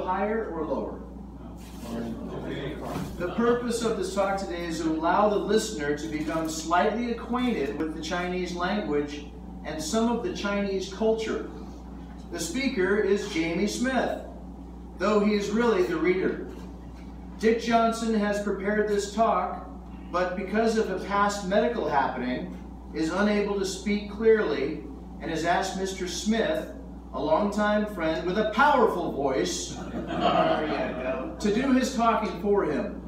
higher or lower? The purpose of this talk today is to allow the listener to become slightly acquainted with the Chinese language and some of the Chinese culture. The speaker is Jamie Smith, though he is really the reader. Dick Johnson has prepared this talk, but because of a past medical happening, is unable to speak clearly and has asked Mr. Smith, a longtime friend with a powerful voice, to do his talking for him.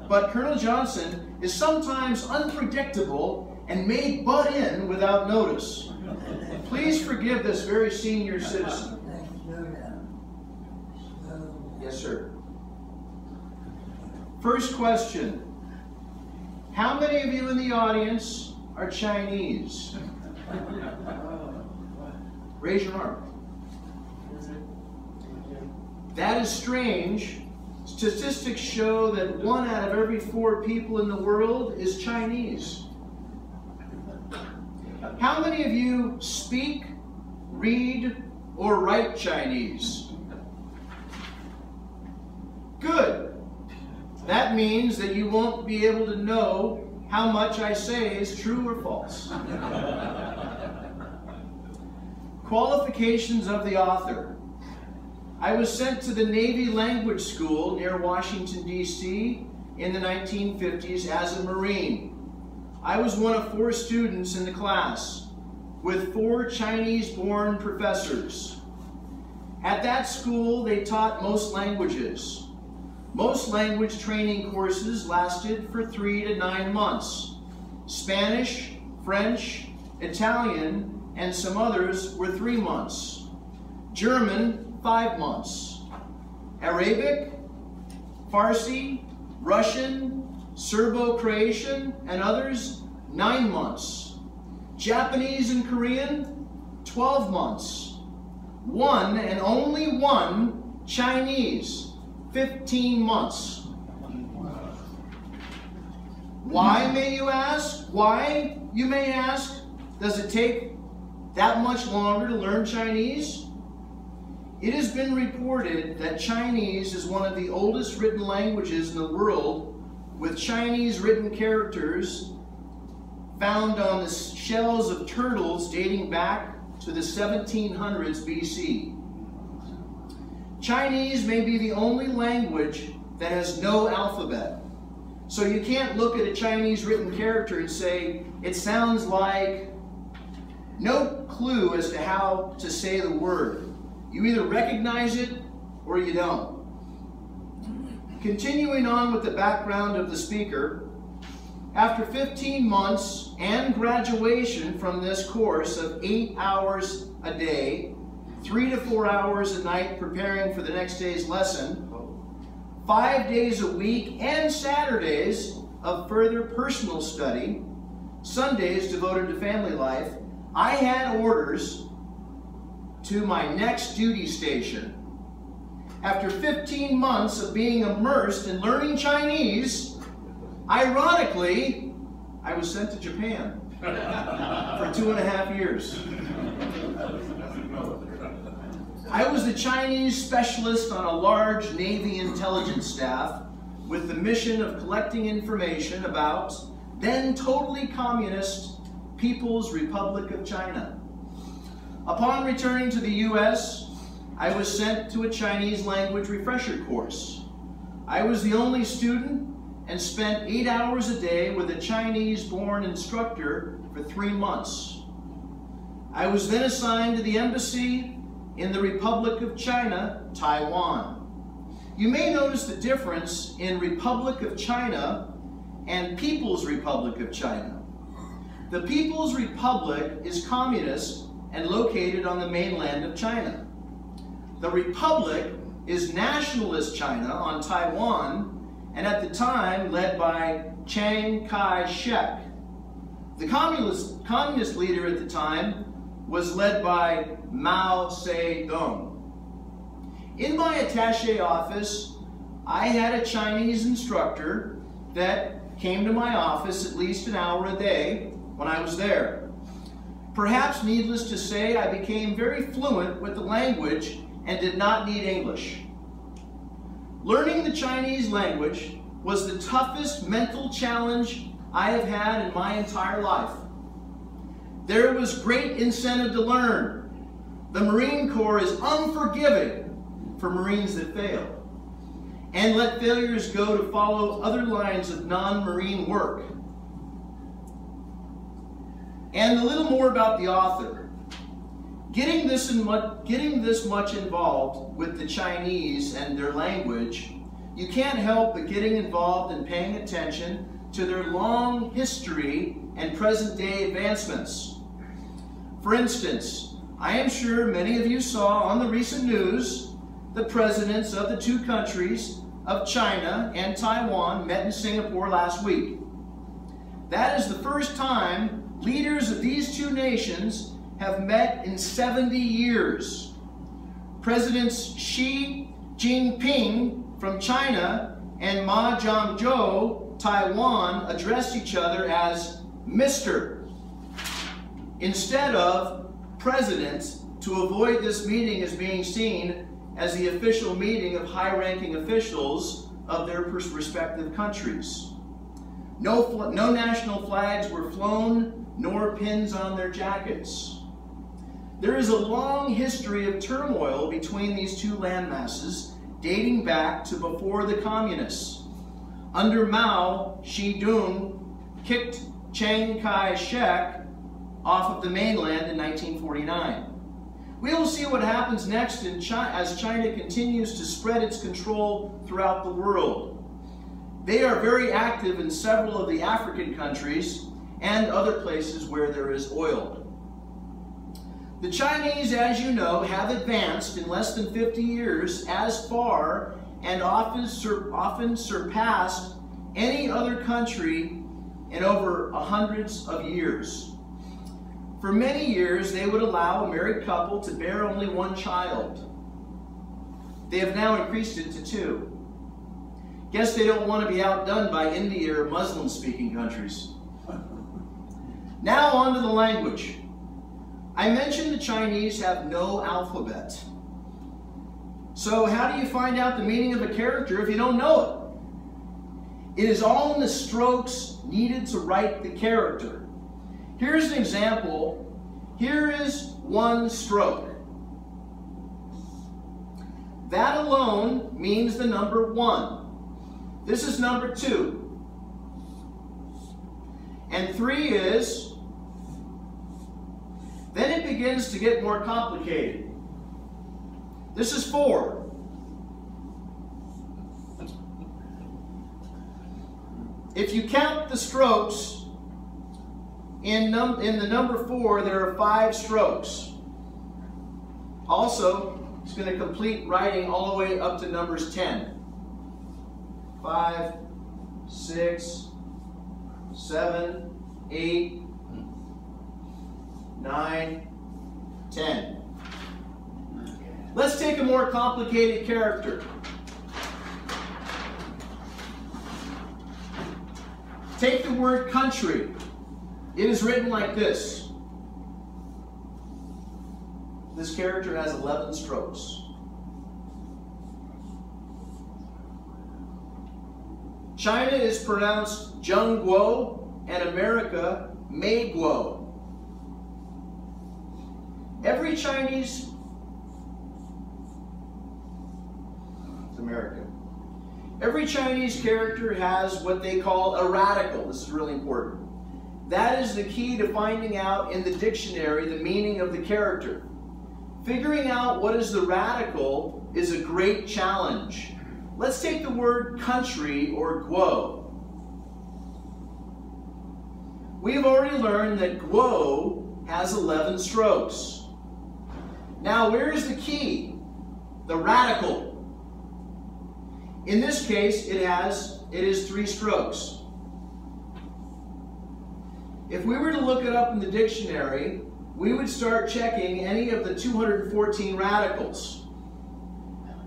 But Colonel Johnson is sometimes unpredictable and may butt in without notice. Please forgive this very senior citizen. Yes, sir. First question. How many of you in the audience are Chinese? Raise your arm. That is strange. Statistics show that 1 out of every 4 people in the world is Chinese. How many of you speak, read, or write Chinese? Good. That means that you won't be able to know how much I say is true or false. Qualifications of the author. I was sent to the Navy Language School near Washington, D.C. in the 1950s as a Marine. I was one of 4 students in the class, with 4 Chinese-born professors. At that school, they taught most languages. Most language training courses lasted for 3 to 9 months. Spanish, French, Italian, and some others were 3 months. German, 5 months. Arabic, Farsi, Russian, Serbo-Croatian, and others, 9 months. Japanese and Korean, 12 months. One and only one Chinese, 15 months. Why, may you ask? Why, you may ask, does it take that much longer to learn Chinese? It has been reported that Chinese is one of the oldest written languages in the world, with Chinese written characters found on the shells of turtles dating back to the 1700s BC. Chinese may be the only language that has no alphabet. So you can't look at a Chinese written character and say, it sounds like, no clue as to how to say the word. You either recognize it or you don't. Continuing on with the background of the speaker, after 15 months and graduation from this course of 8 hours a day, 3 to 4 hours a night preparing for the next day's lesson, 5 days a week and Saturdays of further personal study, Sundays devoted to family life, I had orders to my next duty station. After 15 months of being immersed in learning Chinese, ironically, I was sent to Japan for 2.5 years. I was the Chinese specialist on a large Navy intelligence staff with the mission of collecting information about then totally communist People's Republic of China. Upon returning to the U.S., I was sent to a Chinese language refresher course. I was the only student and spent 8 hours a day with a Chinese-born instructor for 3 months. I was then assigned to the embassy in the Republic of China, Taiwan. You may notice the difference in Republic of China and People's Republic of China. The People's Republic is communist and located on the mainland of China. The Republic is nationalist China on Taiwan, and at the time led by Chiang Kai-shek. The communist leader at the time was led by Mao Zedong. In my attaché office, I had a Chinese instructor that came to my office at least an hour a day when I was there. Perhaps needless to say, I became very fluent with the language and did not need English. Learning the Chinese language was the toughest mental challenge I have had in my entire life. There was great incentive to learn. The Marine Corps is unforgiving for Marines that fail, and let failures go to follow other lines of non-Marine work. And a little more about the author. Getting this much involved with the Chinese and their language, you can't help but getting involved in paying attention to their long history and present-day advancements. For instance, I am sure many of you saw on the recent news the presidents of the two countries of China and Taiwan met in Singapore last week. That is the first time leaders of these two nations have met in 70 years. Presidents Xi Jinping from China and Ma Jianzhou, Taiwan, addressed each other as Mr. instead of President, to avoid this meeting as being seen as the official meeting of high-ranking officials of their respective countries. No national flags were flown, nor pins on their jackets. There is a long history of turmoil between these two landmasses, dating back to before the communists. Under Mao, Zedong kicked Chiang Kai-shek off of the mainland in 1949. We will see what happens next as China continues to spread its control throughout the world. They are very active in several of the African countries and other places where there is oil. The Chinese, as you know, have advanced in less than 50 years as far and often surpassed any other country in over hundreds of years. For many years, they would allow a married couple to bear only one child. They have now increased it to 2. Guess they don't want to be outdone by India or Muslim-speaking countries. Now on to the language. I mentioned the Chinese have no alphabet. So how do you find out the meaning of a character if you don't know it? It is all in the strokes needed to write the character. Here's an example. Here is one stroke. That alone means the number 1. This is number 2. And 3 is, then it begins to get more complicated. This is 4. If you count the strokes, in the number 4, there are 5 strokes. Also, it's going to complete writing all the way up to numbers 10. 5, 6, 7, 8, 9, 10. Let's take a more complicated character. Take the word country. It is written like this. This character has 11 strokes. China is pronounced Zhengguo and America Meiguo. Every Chinese, it's America. Every Chinese character has what they call a radical. This is really important. That is the key to finding out in the dictionary the meaning of the character. Figuring out what is the radical is a great challenge. Let's take the word country or guo. We have already learned that guo has 11 strokes. Now, where is the key? The radical. In this case, it is 3 strokes. If we were to look it up in the dictionary, we would start checking any of the 214 radicals.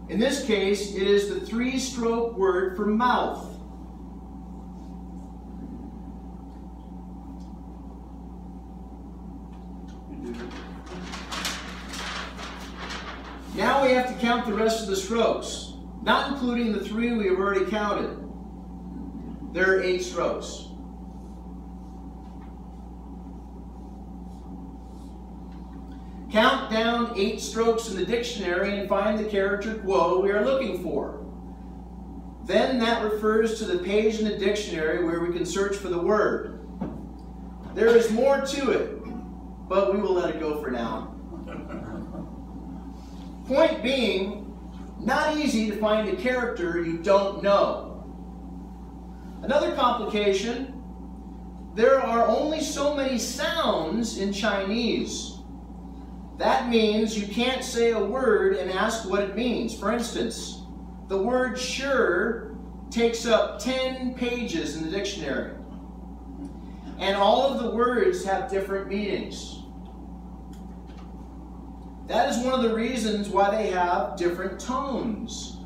In this case, it is the 3-stroke word for mouth. Now we have to count the rest of the strokes. not including the 3 we have already counted. There are 8 strokes. Count down 8 strokes in the dictionary and find the character quo we are looking for. Then that refers to the page in the dictionary where we can search for the word. There is more to it, but we will let it go for now. Point being, not easy to find a character you don't know. Another complication, there are only so many sounds in Chinese. That means you can't say a word and ask what it means. For instance, the word sure takes up 10 pages in the dictionary. And all of the words have different meanings. That is one of the reasons why they have different tones.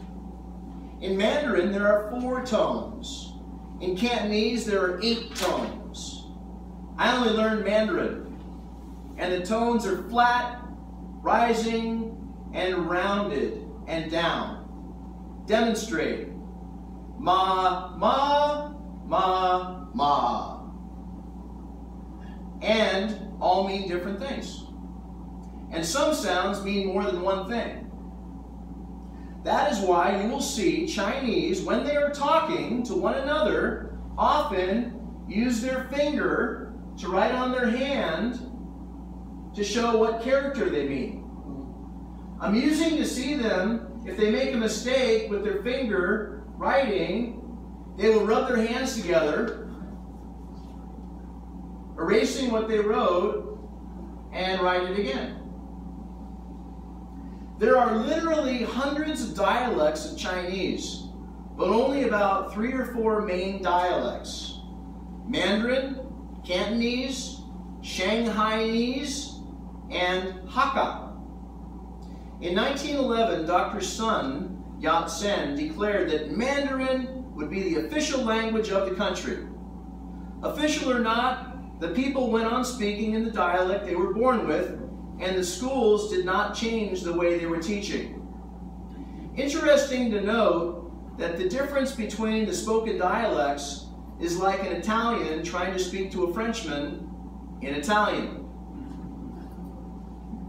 In Mandarin, there are 4 tones. In Cantonese, there are 8 tones. I only learned Mandarin, and the tones are flat, rising, and rounded, and down. Demonstrate. Ma, ma, ma, ma. And all mean different things. And some sounds mean more than one thing. That is why you will see Chinese, when they are talking to one another, often use their finger to write on their hand to show what character they mean. Amusing to see them, if they make a mistake with their finger writing, they will rub their hands together, erasing what they wrote, and write it again. There are literally hundreds of dialects of Chinese, but only about 3 or 4 main dialects: Mandarin, Cantonese, Shanghainese, and Hakka. In 1911, Dr. Sun Yat-sen declared that Mandarin would be the official language of the country. Official or not, the people went on speaking in the dialect they were born with, and the schools did not change the way they were teaching. Interesting to note that the difference between the spoken dialects is like an Italian trying to speak to a Frenchman in Italian.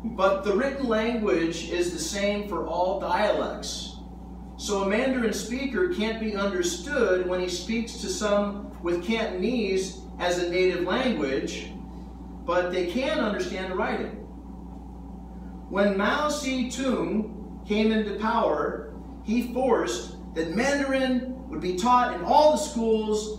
But the written language is the same for all dialects. So a Mandarin speaker can't be understood when he speaks to some with Cantonese as a native language, but they can understand the writing. When Mao Zedong came into power, he forced that Mandarin would be taught in all the schools